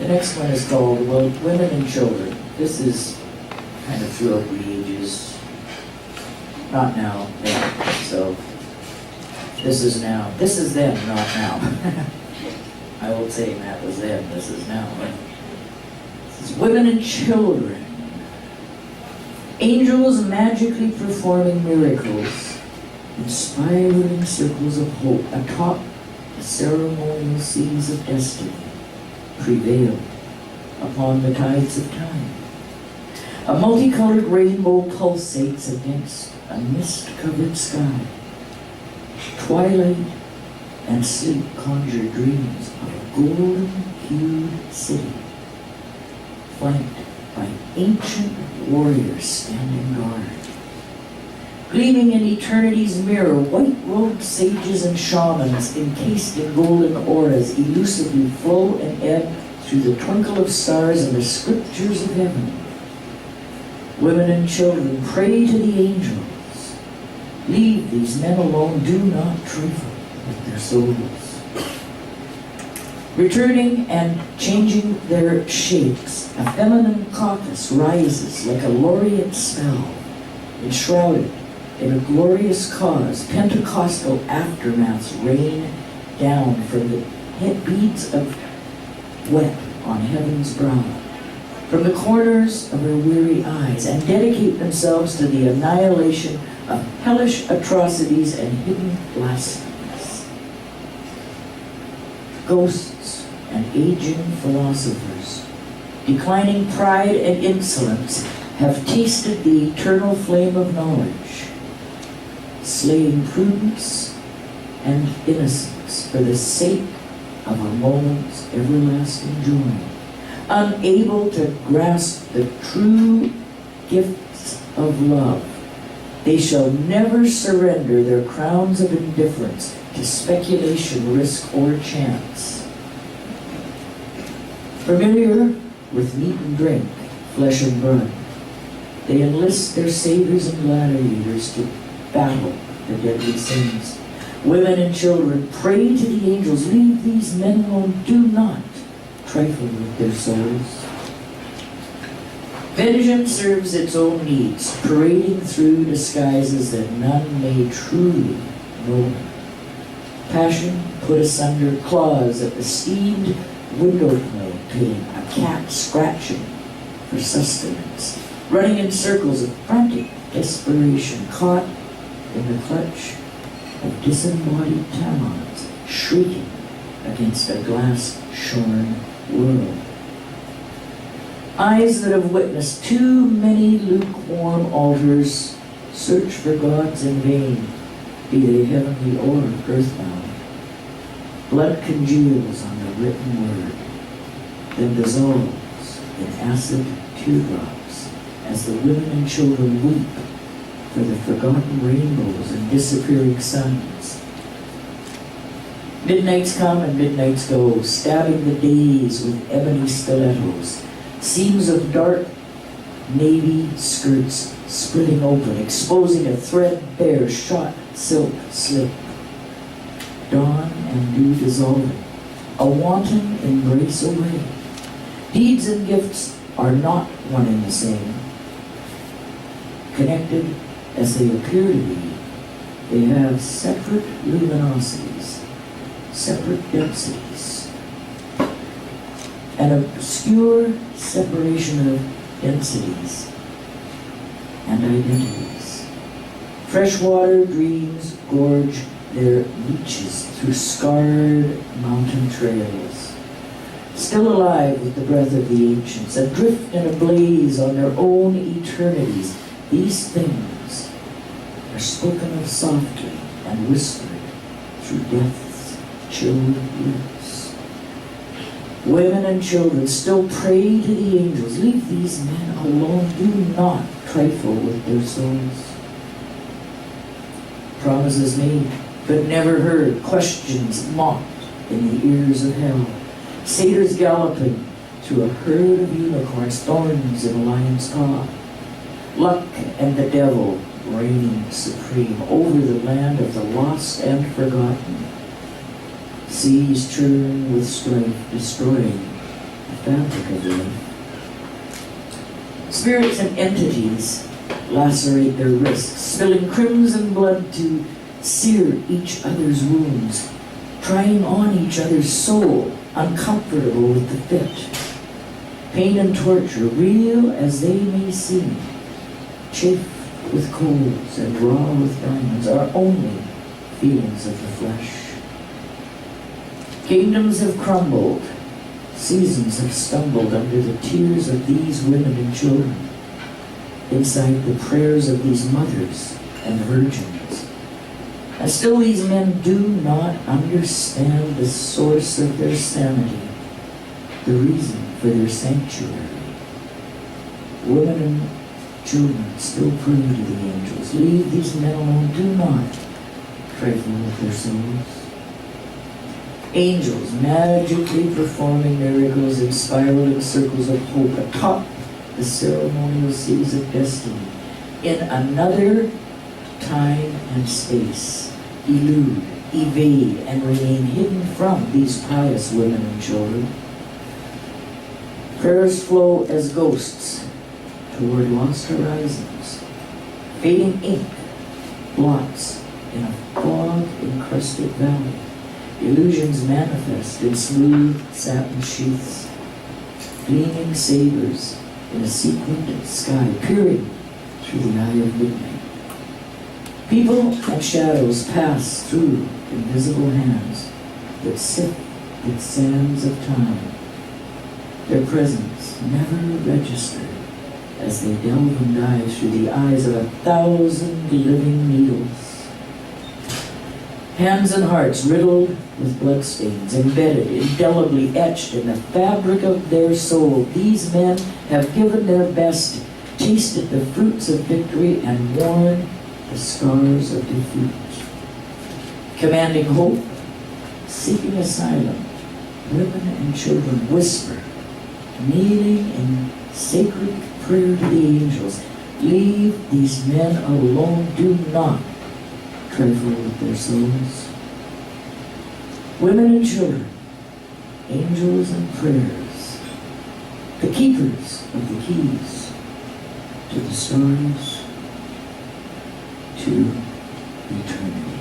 The next one is called, well, Women and Children. This is kind of throughout the ages. Not now, then. So this is now. This is then, not now. I will say that was then, this is now. This is Women and Children. Angels magically performing miracles, inspiring circles of hope atop the ceremonial seas of destiny prevail upon the tides of time. A multicolored rainbow pulsates against a mist-covered sky. Twilight and sleep conjure dreams of a golden-hued city, flanked by ancient warriors standing guard. Gleaming in eternity's mirror, white-robed sages and shamans encased in golden auras elusively flow and ebb through the twinkle of stars and the scriptures of heaven. Women and children pray to the angels. Leave these men alone, do not trifle with their souls. Returning and changing their shapes, a feminine caucus rises like a laureate spell, enshrouded in a glorious cause. Pentecostal aftermaths rain down from the beads of wet on heaven's brow, from the corners of her weary eyes, and dedicate themselves to the annihilation of hellish atrocities and hidden blasphemies. Ghosts and aging philosophers, declining pride and insolence, have tasted the eternal flame of knowledge, slaying prudence and innocence for the sake of a moment's everlasting joy, unable to grasp the true gifts of love. They shall never surrender their crowns of indifference to speculation, risk, or chance. Familiar with meat and drink, flesh and blood, they enlist their saviors and gladiators to battle the deadly sins. Women and children pray to the angels. Leave these men alone. Do not trifle with their souls. Vengeance serves its own needs, parading through disguises that none may truly know. Passion put asunder claws at the steamed window pane, a cat scratching for sustenance, running in circles of frantic desperation, caught in the clutch of disembodied talons, shrieking against a glass-shorn world. Eyes that have witnessed too many lukewarm altars search for gods in vain, be they heavenly or earthbound. Blood congeals on the written word, then dissolves in acid teardrops as the women and children weep for the forgotten rainbows and disappearing suns. Midnights come and midnights go, stabbing the days with ebony stilettos. Seams of dark navy skirts splitting open, exposing a threadbare shot silk slip. Dawn and dew dissolving, a wanton embrace away. Deeds and gifts are not one and the same. Connected as they appear to be, they have separate luminosities, separate densities, an obscure separation of densities and identities. Freshwater dreams gorge their reaches through scarred mountain trails. Still alive with the breath of the ancients, adrift and ablaze on their own eternities, these things are spoken of softly and whispered through death's chilled lips. Women and children still pray to the angels. Leave these men alone. Do not trifle with their souls. Promises made, but never heard. Questions mocked in the ears of hell. Satyrs galloping through a herd of unicorns, thorns in a lion's paw. Luck and the devil reigning supreme over the land of the lost and forgotten. Seas churn with strife, destroying the fabric of life. Spirits and entities lacerate their wrists, spilling crimson blood to sear each other's wounds, trying on each other's soul, uncomfortable with the fit. Pain and torture, real as they may seem, chafed with coals and raw with diamonds, are only feelings of the flesh. Kingdoms have crumbled, seasons have stumbled under the tears of these women and children, inside the prayers of these mothers and virgins. And still these men do not understand the source of their sanity, the reason for their sanctuary. Women and children still pray to the angels. Leave these men alone. Do not trifle with their souls. Angels magically performing miracles in spiraling circles of hope atop the ceremonial seas of destiny. In another time and space, elude, evade, and remain hidden from these pious women and children. Prayers flow as ghosts toward lost horizons. Fading ink blots in a fog-encrusted valley. Illusions manifest in smooth satin sheaths. Gleaming sabers in a sequined sky, peering through the eye of midnight. People and shadows pass through invisible hands that sift the sands of time. Their presence never registered as they delve and dive through the eyes of 1,000 living needles. Hands and hearts riddled with bloodstains, embedded, indelibly etched in the fabric of their soul. These men have given their best, tasted the fruits of victory, and worn the scars of defeat. Commanding hope, seeking asylum, women and children whisper, kneeling in sacred prayer to the angels. Leave these men alone. Do not trifle with their souls. Women and children, angels and prayers, the keepers of the keys to the stars, to eternity.